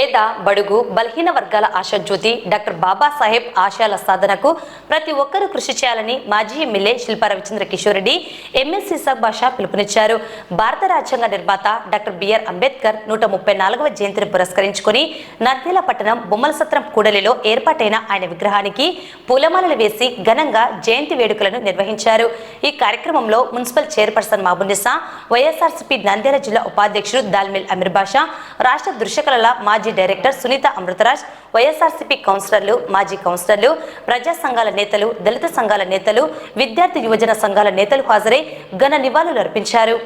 పేద బడుగు బలహీన వర్గాల ఆశాజ్యోతి డాక్టర్ బాబాసాహెబ్ ఆశయాల సాధనకు ప్రతి ఒక్కరూ కృషి చేయాలని మాజీ ఎమ్మెల్యే శిల్పా రవిచంద్ర కిషోర్ రెడ్డి ఎమ్మెల్సీ భాష పిలుపునిచ్చారు. భారత రాజ్యాంగ నిర్మాత డాక్టర్ బిఆర్ అంబేద్కర్ 134వ జయంతిని పురస్కరించుకుని నంద్యాల పట్టణం బొమ్మలసత్రం కూడలిలో ఏర్పాటైన ఆయన విగ్రహానికి పూలమాలలు వేసి ఘనంగా జయంతి వేడుకలను నిర్వహించారు. ఈ కార్యక్రమంలో మున్సిపల్ చైర్పర్సన్ మాబునిసా, వైఎస్ఆర్సీపీ నంద్యాల జిల్లా ఉపాధ్యక్షుడు దాల్మిల్ అమీర్ బాషా, రాష్ట్ర దృశ్యకళల మాజీ డైరెక్టర్ సునీత అమృతరాజ్, వైఎస్ఆర్సీపీ కౌన్సిలర్లు, మాజీ కౌన్సిలర్లు, ప్రజా సంఘాల నేతలు, దళిత సంఘాల నేతలు, విద్యార్థి యువజన సంఘాల నేతలు హాజరై ఘన నివాళులు అర్పించారు.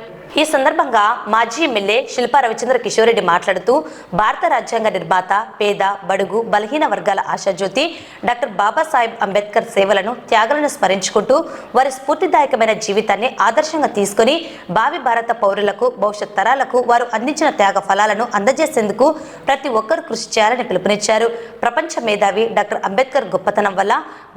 ఈ సందర్భంగా మాజీ ఎమ్మెల్యే శిల్పా రవిచంద్ర కిషోర్ రెడ్డి మాట్లాడుతూ భారత రాజ్యాంగ నిర్మాత, పేద బడుగు బలహీన వర్గాల ఆశాజ్యోతి డాక్టర్ బాబాసాహెబ్ అంబేద్కర్ సేవలను, త్యాగాలను స్మరించుకుంటూ వారి స్ఫూర్తిదాయకమైన జీవితాన్ని ఆదర్శంగా తీసుకుని భావి భారత పౌరులకు, భవిష్యత్ తరాలకు వారు అందించిన త్యాగ ఫలాలను అందజేసేందుకు ప్రతి ఒక్కరూ కృషి చేయాలని పిలుపునిచ్చారు. ప్రపంచ మేధావి డాక్టర్ అంబేద్కర్ గొప్పతనం వల్ల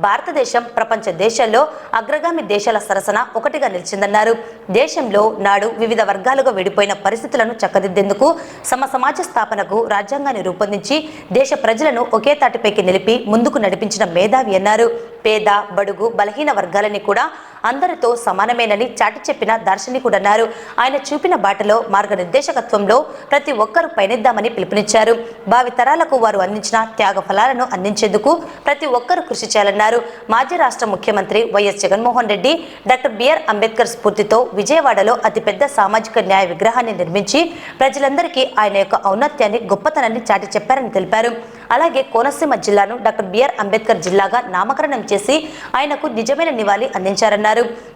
భారతదేశం ప్రపంచ దేశాల్లో అగ్రగామి దేశాల సరసన ఒకటిగా నిలిచిందన్నారు. దేశంలో నాడు వివిధ వర్గాలుగా విడిపోయిన పరిస్థితులను చక్కదిద్దేందుకు సమాజ స్థాపనకు రాజ్యాంగాన్ని రూపొందించి దేశ ప్రజలను ఒకే తాటిపైకి నిలిపి ముందుకు నడిపించిన మేధావి అన్నారు. పేద బడుగు బలహీన వర్గాలని కూడా అందరితో సమానమేనని చాటి చెప్పిన దార్శనికుడన్నారు. ఆయన చూపిన బాటలో మార్గనిర్దేశకత్వంలో ప్రతి ఒక్కరూ పయనిద్దామని పిలుపునిచ్చారు. భావి తరాలకు వారు అందించిన త్యాగ ఫలాలను అందించేందుకు ప్రతి ఒక్కరూ కృషి చేయాలన్నారు. మాజీ రాష్ట్ర ముఖ్యమంత్రి వైఎస్ జగన్మోహన్ రెడ్డి డాక్టర్ బిఆర్ అంబేద్కర్ స్ఫూర్తితో విజయవాడలో అతిపెద్ద సామాజిక న్యాయ విగ్రహాన్ని నిర్మించి ప్రజలందరికీ ఆయన యొక్క ఔన్నత్యాన్ని, గొప్పతనాన్ని చాటి చెప్పారని తెలిపారు. అలాగే కోనసీమ జిల్లాను డాక్టర్ బిఆర్ అంబేద్కర్ జిల్లాగా నామకరణం చేసి ఆయనకు నిజమైన నివాళి అందించారన్నారు.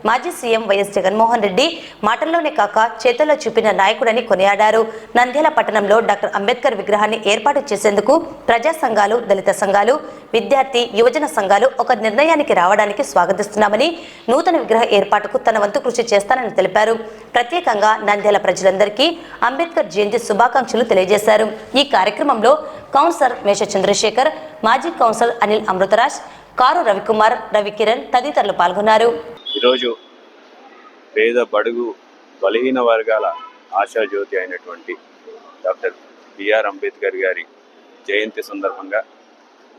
మాజీ సీఎం వైఎస్ జగన్మోహన్ రెడ్డి మాటల్లోనే కాక చేతుల్లో చూపిన నాయకుడని కొనియాడారు. నంద్యాల పట్టణంలో డాక్టర్ అంబేద్కర్ విగ్రహాన్ని ఏర్పాటు చేసేందుకు ప్రజా సంఘాలు, దళిత సంఘాలు, విద్యార్థి యువజన సంఘాలు ఒక నిర్ణయానికి రావడానికి స్వాగతిస్తున్నామని, నూతన విగ్రహ ఏర్పాటుకు తన వంతు కృషి చేస్తానని తెలిపారు. ప్రత్యేకంగా నంద్యాల ప్రజలందరికీ అంబేద్కర్ జయంతి శుభాకాంక్షలు తెలియజేశారు. ఈ కార్యక్రమంలో కౌన్సిలర్ మేష చంద్రశేఖర్, మాజీ కౌన్సిలర్ అనిల్ అమృతరాజ్, కారు రవికుమార్, రవికిరణ్ తదితరులు పాల్గొన్నారు. ఈరోజు పేద బడుగు బలహీన వర్గాల ఆశాజ్యోతి అయినటువంటి డాక్టర్ బిఆర్ అంబేద్కర్ గారి జయంతి సందర్భంగా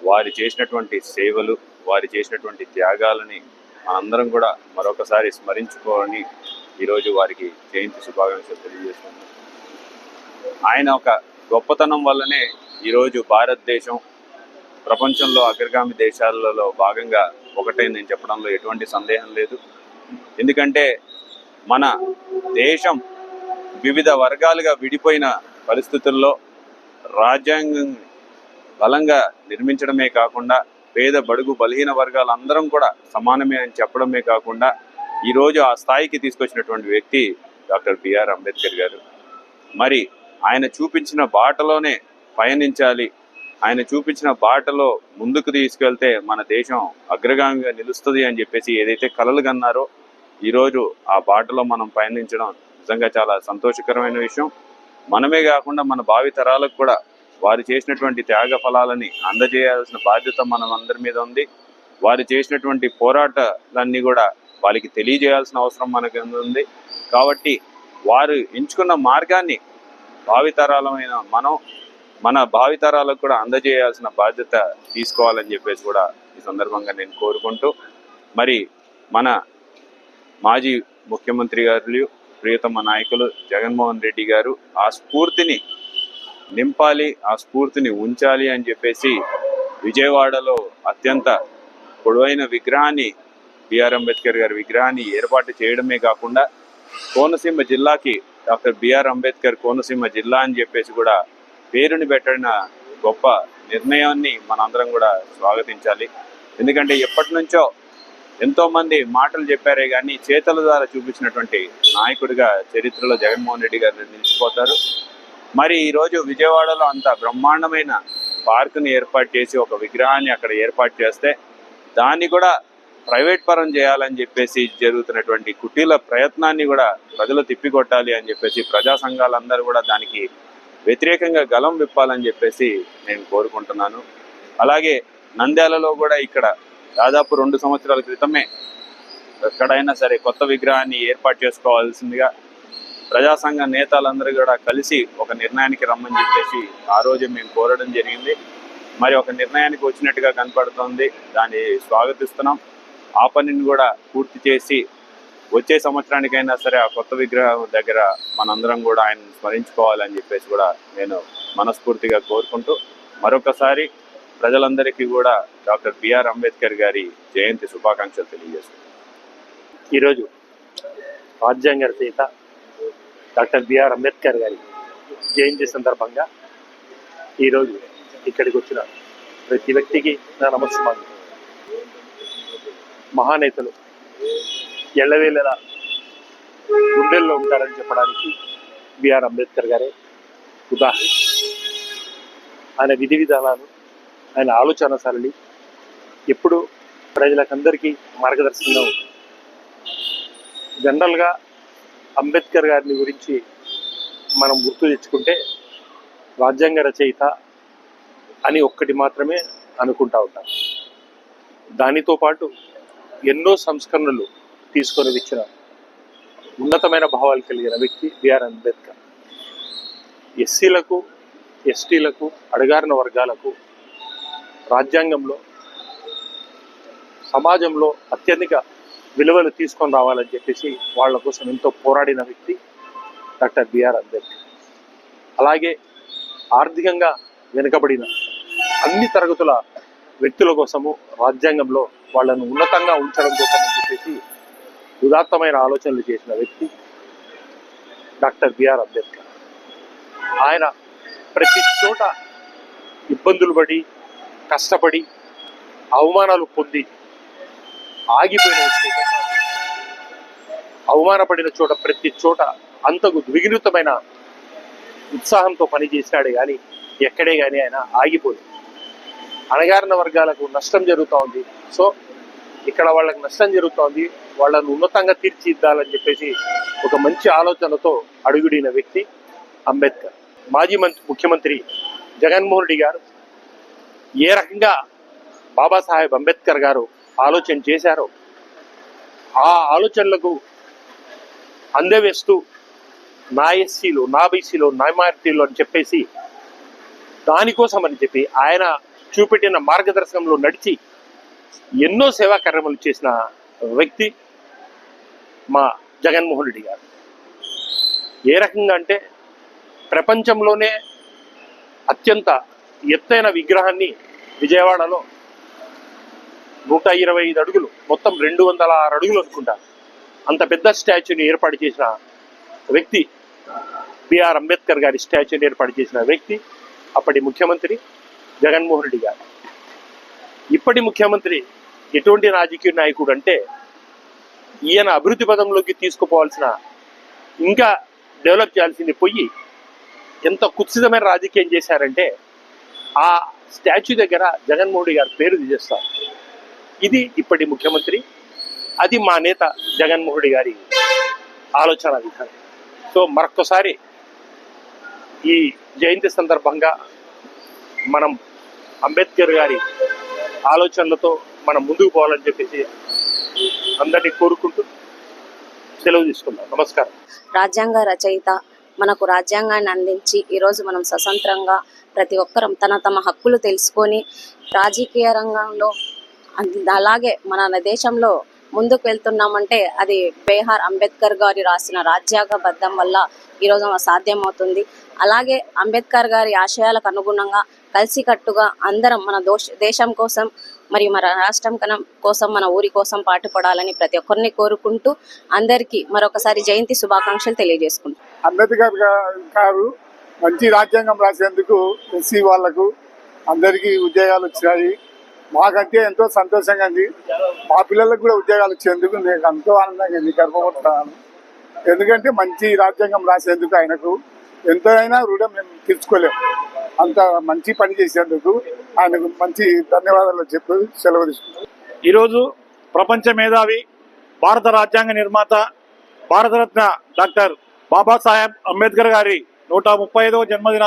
వారు చేసినటువంటి సేవలు, వారు చేసినటువంటి త్యాగాలని మనందరం కూడా మరొకసారి స్మరించుకోవాలని ఈరోజు వారికి జయంతి శుభాకాంక్షలు తెలియజేస్తున్నాం. ఆయన ఒక గొప్పతనం వల్లనే ఈరోజు భారతదేశం ప్రపంచంలో అగ్రగామి దేశాలలో భాగంగా ఒకటైందని చెప్పడంలో ఎటువంటి సందేహం లేదు. ఎందుకంటే మన దేశం వివిధ వర్గాలుగా విడిపోయిన పరిస్థితుల్లో రాజ్యాంగం బలంగా నిర్మించడమే కాకుండా పేద బడుగు బలహీన వర్గాలందరం కూడా సమానమే అని చెప్పడమే కాకుండా ఈరోజు ఆ స్థాయికి తీసుకొచ్చినటువంటి వ్యక్తి డాక్టర్ బిఆర్ అంబేద్కర్ గారు. మరి ఆయన చూపించిన బాటలోనే పయనించాలి, ఆయన చూపించిన బాటలో ముందుకు తీసుకెళ్తే మన దేశం అగ్రగామిగా నిలుస్తుంది అని చెప్పేసి ఏదైతే కలలు కన్నారో ఈరోజు ఆ బాటలో మనం పయనించడం నిజంగా చాలా సంతోషకరమైన విషయం. మనమే కాకుండా మన భావి తరాలకు కూడా వారు చేసినటువంటి త్యాగ ఫలాలని అందజేయాల్సిన బాధ్యత మనం అందరి మీద ఉంది. వారు చేసినటువంటి పోరాటాలన్నీ కూడా వాళ్ళకి తెలియజేయాల్సిన అవసరం మనకు ఉంది. కాబట్టి వారు ఎంచుకున్న మార్గాన్ని భావితరాలమైన మన భావితరాలకు కూడా అందజేయాల్సిన బాధ్యత తీసుకోవాలని చెప్పేసి కూడా ఈ సందర్భంగా నేను కోరుకుంటూ, మరి మన మాజీ ముఖ్యమంత్రి గారు, ప్రియతమ నాయకులు జగన్మోహన్ రెడ్డి గారు ఆ స్ఫూర్తిని నింపాలి, ఆ స్ఫూర్తిని ఉంచాలి అని చెప్పేసి విజయవాడలో అత్యంత పొడవైన విగ్రహాన్ని, బిఆర్ అంబేద్కర్ గారి విగ్రహాన్ని ఏర్పాటు చేయడమే కాకుండా కోనసీమ జిల్లాకి డాక్టర్ బిఆర్ అంబేద్కర్ కోనసీమ జిల్లా అని చెప్పేసి కూడా పేరుని పెట్టిన గొప్ప నిర్ణయాన్ని మనందరం కూడా స్వాగతించాలి. ఎందుకంటే ఎప్పటి నుంచో ఎంతోమంది మాటలు చెప్పారే కానీ చేతల ద్వారా చూపించినటువంటి నాయకుడిగా చరిత్రలో జగన్మోహన్ రెడ్డి గారు నిలిచిపోతారు. మరి ఈరోజు విజయవాడలో అంత బ్రహ్మాండమైన పార్కుని ఏర్పాటు చేసి ఒక విగ్రహాన్ని అక్కడ ఏర్పాటు చేస్తే దాన్ని కూడా ప్రైవేట్ పరం చేయాలని చెప్పేసి జరుగుతున్నటువంటి కుటీల ప్రయత్నాన్ని కూడా ప్రజలు తిప్పికొట్టాలి అని చెప్పేసి ప్రజా సంఘాలందరూ కూడా దానికి వ్యతిరేకంగా గలం విప్పాలని చెప్పేసి నేను కోరుకుంటున్నాను. అలాగే నంద్యాలలో కూడా ఇక్కడ దాదాపు 2 సంవత్సరాల క్రితమే ఎక్కడైనా సరే కొత్త విగ్రహాన్ని ఏర్పాటు చేసుకోవాల్సిందిగా ప్రజా సంఘ నేతలందరూ కూడా కలిసి ఒక నిర్ణయానికి రమ్మని చెప్పేసి ఆ రోజు మేము కోరడం జరిగింది. మరి ఒక నిర్ణయానికి వచ్చినట్టుగా కనపడుతోంది. దాన్ని స్వాగతిస్తున్నాం. ఆ పనిని కూడా పూర్తి చేసి వచ్చే సంవత్సరానికైనా సరే ఆ కొత్త విగ్రహం దగ్గర మనందరం కూడా ఆయన స్మరించుకోవాలని చెప్పేసి కూడా నేను మనస్ఫూర్తిగా కోరుకుంటూ మరొకసారి ప్రజలందరికీ కూడా డాక్టర్ బిఆర్ అంబేద్కర్ గారి జయంతి శుభాకాంక్షలు తెలియజేస్తున్నాను. ఈరోజు రాజ్యాంగ రచయిత డాక్టర్ బిఆర్ అంబేద్కర్ గారి జయంతి సందర్భంగా ఈరోజు ఇక్కడికి వచ్చిన ప్రతి వ్యక్తికి నా నమస్కారం. మహానేతలు ఎల్లవేళలా గుండెల్లో ఉంటారని చెప్పడానికి బిఆర్ అంబేద్కర్ గారే ఉదాహరణ. ఆయన విధి విధానాలు, ఆయన ఆలోచన సరళి ఎప్పుడు ప్రజలకందరికీ మార్గదర్శకంగా ఉంటుంది. జనరల్గా అంబేద్కర్ గారిని గురించి మనం గుర్తు తెచ్చుకుంటే రాజ్యాంగ రచయిత అని ఒక్కటి మాత్రమే అనుకుంటా ఉంటాం. దానితో పాటు ఎన్నో సంస్కరణలు తీసుకొని వచ్చిన ఉన్నతమైన భావాలు కలిగిన వ్యక్తి బిఆర్ అంబేద్కర్. ఎస్సీలకు, ఎస్టీలకు, అణగారిన వర్గాలకు రాజ్యాంగంలో, సమాజంలో అత్యధిక విలువలు తీసుకొని రావాలని చెప్పేసి వాళ్ళ కోసం ఎంతో పోరాడిన వ్యక్తి డాక్టర్ బిఆర్ అంబేద్కర్. అలాగే ఆర్థికంగా వెనుకబడిన అన్ని తరగతుల వ్యక్తుల కోసము రాజ్యాంగంలో వాళ్ళను ఉన్నతంగా ఉంచడం కోసం అని చెప్పేసి ఉదాత్తమైన ఆలోచనలు చేసిన వ్యక్తి డాక్టర్ బిఆర్ అంబేద్కర్. ఆయన ప్రతి చోట ఇబ్బందులు పడి, కష్టపడి, అవమానాలు పొంది ఆగిపోయిన వ్యక్తి కాదు. అవమానపడిన చోట ప్రతి చోట అంతకు ద్విగుణితమైన ఉత్సాహంతో పనిచేసినాడే కానీ ఎక్కడే కానీ ఆయన ఆగిపోలేదు. అణగారిన వర్గాలకు నష్టం జరుగుతూ ఉంది. సో ఇక్కడ వాళ్ళకి నష్టం జరుగుతోంది, వాళ్ళను ఉన్నతంగా తీర్చిదిద్దాలని చెప్పేసి ఒక మంచి ఆలోచనతో అడుగుడిన వ్యక్తి అంబేద్కర్. మాజీ ముఖ్యమంత్రి జగన్మోహన్ రెడ్డి గారు ఏ రకంగా బాబాసాహెబ్ అంబేద్కర్ గారు ఆలోచన చేశారో ఆ ఆలోచనలకు అందవేస్తూ నా ఎస్సీలు, నా బీసీలు, నా మైనారిటీలు అని చెప్పేసి దానికోసం అని చెప్పి ఆయన చూపెట్టిన మార్గదర్శకంలో నడిచి ఎన్నో సేవా కార్యక్రమాలు చేసిన వ్యక్తి మా జగన్మోహన్ రెడ్డి గారు. ఏ రకంగా అంటే ప్రపంచంలోనే అత్యంత ఎత్తైన విగ్రహాన్ని విజయవాడలో 125 అడుగులు, మొత్తం 206 అడుగులు అనుకుంటా, అంత పెద్ద స్టాచ్యూని ఏర్పాటు చేసిన వ్యక్తి బిఆర్ అంబేద్కర్ గారి స్టాచ్యూని ఏర్పాటు చేసిన వ్యక్తి అప్పటి ముఖ్యమంత్రి జగన్మోహన్ రెడ్డి గారు. ఇప్పటి ముఖ్యమంత్రి ఎటువంటి రాజకీయ నాయకుడు అంటే ఈయన అభివృద్ధి పదంలోకి తీసుకుపోవాల్సిన, ఇంకా డెవలప్ చేయాల్సింది పోయి ఎంత కుత్సితమైన రాజకీయం చేశారంటే ఆ స్టాచ్యూ దగ్గర జగన్మోహన్ రెడ్డి గారి పేరు తీసేస్తారు. ఇది ఇప్పటి ముఖ్యమంత్రి, అది మా నేత జగన్మోహన్ రెడ్డి గారి ఆలోచన విధానం. సో మరొక్కసారి ఈ జయంతి సందర్భంగా మనం అంబేద్కర్ గారి ఆలోచనలతో మనం ముందుకు పోవాలని చెప్పేసి అందరినీ కోరుకుంటూ సెలవు తీసుకుందాం. నమస్కారం. రాజ్యాంగ రచయిత మనకు రాజ్యాంగాన్ని అందించి ఈరోజు మనం స్వతంత్రంగా ప్రతి ఒక్కరం తమ హక్కులు తెలుసుకొని రాజకీయ రంగంలో అలాగే మన దేశంలో ముందుకు వెళ్తున్నామంటే అది బిఆర్ అంబేద్కర్ గారి రాసిన రాజ్యాంగబద్ధం వల్ల ఈరోజు సాధ్యమవుతుంది. అలాగే అంబేద్కర్ గారి ఆశయాలకు అనుగుణంగా కలిసికట్టుగా అందరం మన దేశం కోసం మరియు మన రాష్ట్రం కోసం, మన ఊరి కోసం పాటుపడాలని ప్రతి ఒక్కరిని కోరుకుంటూ అందరికీ మరొకసారి జయంతి శుభాకాంక్షలు తెలియజేసుకుంటాం. అంబేద్కర్ గారు మంచి రాజ్యాంగం రాసేందుకు ఎస్సీ వాళ్లకు అందరికీ ఉద్యోగాలు వచ్చాయి. మాకంటే ఎంతో సంతోషంగా ఉంది. మా పిల్లలకు కూడా ఉద్యోగాలు వచ్చేందుకు నేను ఎంతో ఆనందంగా ఉంది, గర్వపడుతున్నాను. ఎందుకంటే మంచి రాజ్యాంగం రాసేందుకు ఆయనకు ఎంతో అయినా రుణం మేము తీర్చుకోలేము. అంత మంచి పని చేసేందుకు ఆయనకు మంచి ధన్యవాదాలు చెప్పి సెలవు తీసుకుంటాం. ఈరోజు ప్రపంచ మేధావి, భారత రాజ్యాంగ నిర్మాత, భారతరత్న డాక్టర్ బాబాసాహెబ్ అంబేద్కర్ గారి 135వ జన్మదిన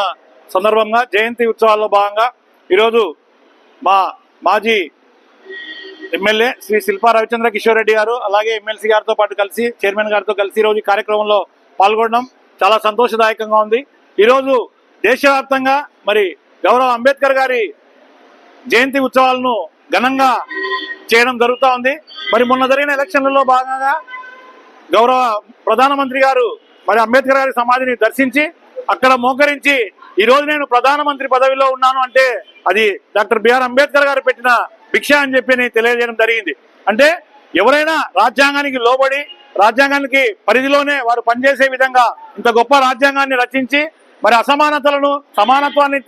సందర్భంగా జయంతి ఉత్సవాల్లో భాగంగా ఈరోజు మా మాజీ ఎమ్మెల్యే శ్రీ శిల్పా రవిచంద్ర కిషోర్ రెడ్డి గారు అలాగే ఎమ్మెల్సీ గారితో పాటు కలిసి, చైర్మన్ గారితో కలిసి ఈరోజు ఈ కార్యక్రమంలో పాల్గొనడం చాలా సంతోషదాయకంగా ఉంది. ఈరోజు దేశవ్యాప్తంగా మరి గౌరవ అంబేద్కర్ గారి జయంతి ఉత్సవాలను ఘనంగా చేయడం జరుగుతూ ఉంది. మరి మొన్న జరిగిన ఎలక్షన్లలో భాగంగా గౌరవ ప్రధానమంత్రి గారు మరి అంబేద్కర్ గారి సమాధిని దర్శించి అక్కడ మోకరించి ఈరోజు నేను ప్రధానమంత్రి పదవిలో ఉన్నాను అంటే అది డాక్టర్ బిఆర్ అంబేద్కర్ గారు పెట్టిన భిక్ష అని చెప్పి తెలియజేయడం జరిగింది. అంటే ఎవరైనా రాజ్యాంగానికి లోబడి రాజ్యాంగానికి పరిధిలోనే వారు పనిచేసే విధంగా ఇంత గొప్ప రాజ్యాంగాన్ని రచించి మరి అసమానతలను సమానత్వాన్ని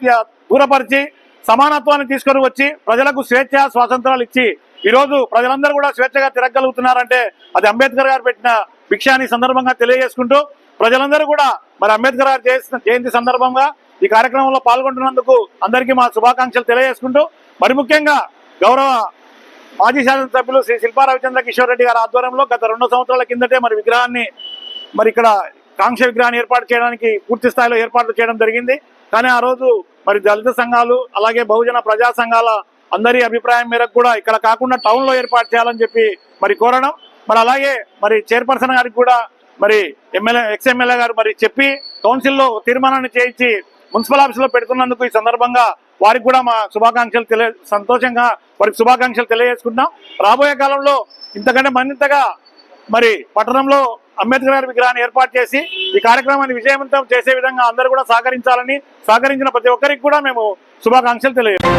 దూరపరిచి సమానత్వాన్ని తీసుకొని వచ్చి ప్రజలకు స్వేచ్ఛ స్వాతంత్రాలు ఇచ్చి ఈరోజు ప్రజలందరూ కూడా స్వేచ్ఛగా తిరగలుగుతున్నారంటే అది అంబేద్కర్ గారు పెట్టిన భిక్ష అని సందర్భంగా తెలియజేసుకుంటూ ప్రజలందరూ కూడా మరి అంబేద్కర్ గారు జయంతి సందర్భంగా ఈ కార్యక్రమంలో పాల్గొంటున్నందుకు అందరికీ మా శుభాకాంక్షలు తెలియజేసుకుంటూ మరి ముఖ్యంగా గౌరవ మాజీ శాసనసభ్యులు శ్రీ శిల్పా రవిచంద్ర కిషోర్ రెడ్డి గారి ఆధ్వర్యంలో గత 2 సంవత్సరాల కిందటే మరి విగ్రహాన్ని మరి ఇక్కడ కాంక్ష విగ్రహాన్ని ఏర్పాటు చేయడానికి పూర్తి స్థాయిలో ఏర్పాట్లు చేయడం జరిగింది. కానీ ఆ రోజు మరి దళిత సంఘాలు అలాగే బహుజన ప్రజా సంఘాల అందరి అభిప్రాయం మేరకు కూడా ఇక్కడ కాకుండా టౌన్ లో ఏర్పాటు చేయాలని చెప్పి మరి కోరడం, మరి అలాగే మరి చైర్పర్సన్ గారికి కూడా మరి ఎక్స్ఎమ్మెల్యే గారు మరి చెప్పి కౌన్సిల్లో తీర్మానాన్ని చేయించి మున్సిపల్ ఆఫీస్ లో పెడుతున్నందుకు ఈ సందర్భంగా వారికి కూడా మా శుభాకాంక్షలు సంతోషంగా వారికి శుభాకాంక్షలు తెలియజేసుకుంటున్నాం. రాబోయే కాలంలో ఇంతకంటే మరింతగా మరి పట్టణంలో అంబేద్కర్ గారి విగ్రహాన్ని ఏర్పాటు చేసి ఈ కార్యక్రమాన్ని విజయవంతం చేసే విధంగా అందరూ కూడా సహకరించాలని, సహకరించిన ప్రతి ఒక్కరికి కూడా మేము శుభాకాంక్షలు తెలియజేస్తాం.